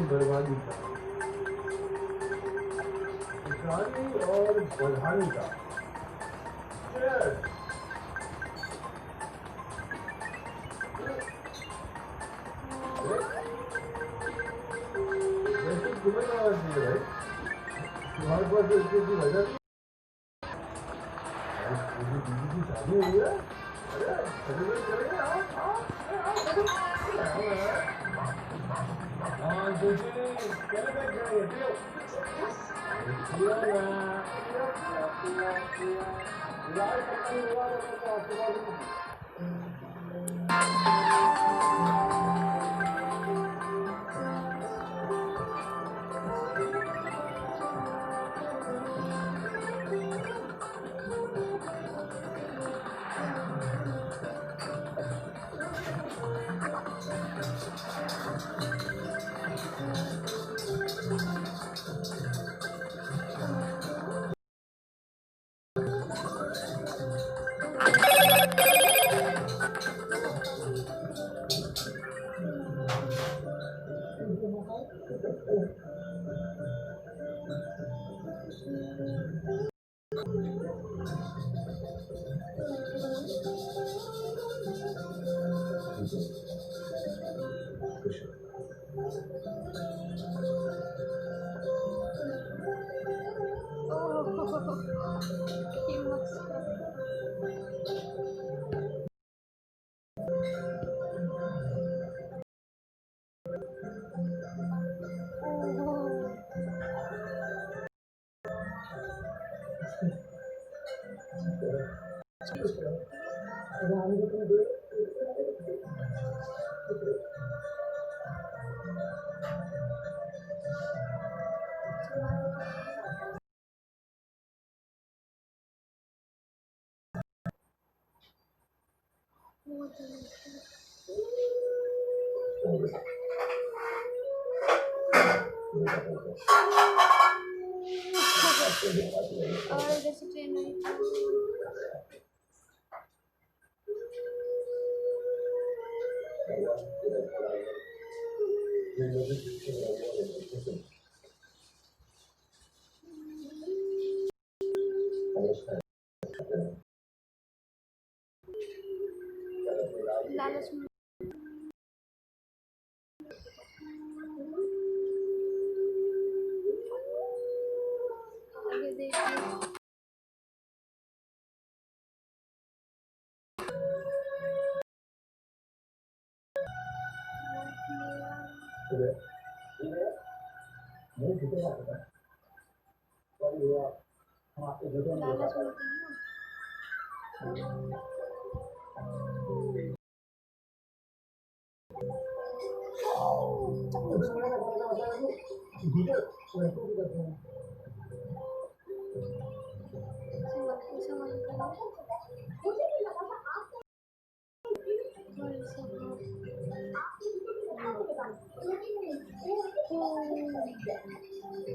बर्बादी का किसानी और बढ़ाने का तुम्हें क्या चाहिए भाई तुम्हारे पास इसकी वजह दीदी की शादी हुई है अरे सेलिब्रेट करेंगे हाँ दूसरी सेलिब्रेट करेंगे और इधर से ट्रेन आई लालच में आगे देखिए लालच में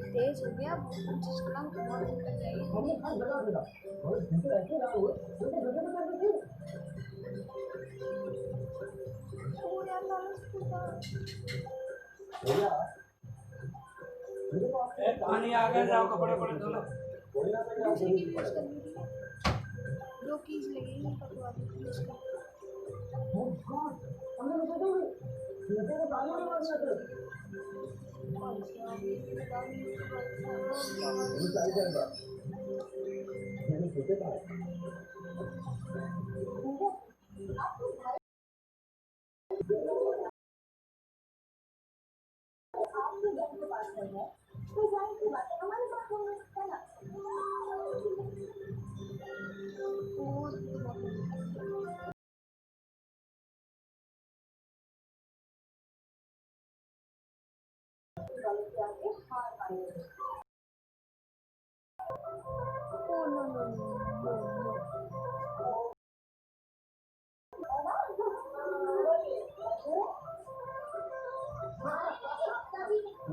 तेज हो गया जिसका बहुत निकल पानी आ गया जाओ कपड़े पड़े धोना दूसरी की यूज करनी थी 2 कीज लगेगी पकवा यूज कर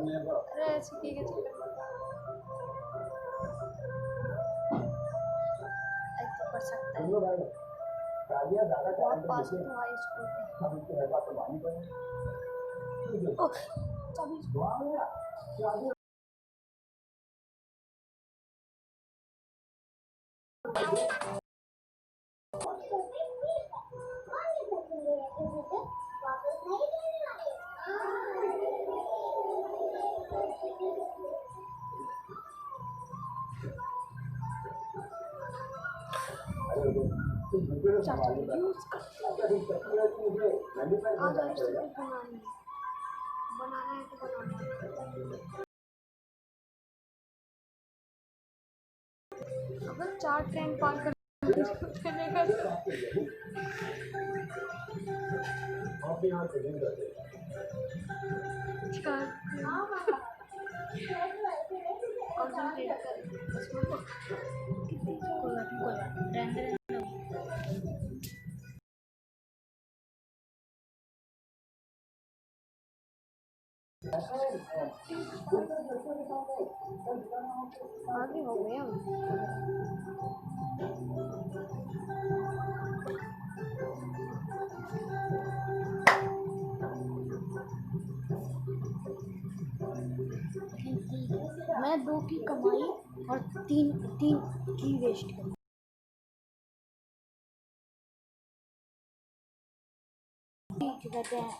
अरे ऐसे की के चक्कर में ऐसे कर सकता है। बहुत पास तो हाई स्कूल में। ओह चाबी चाचा यूज कर आज स्टिकर बनाना है तो बनाना है। अगर 4 ट्रेन पार कर चलेगा आपके यहाँ से नहीं करते कंसंट्रेट कर इसमें कितनी कोई बात रहने आगे हो गया मैं 2 की कमाई और 3 की वेस्ट करी। ठीक कहते हैं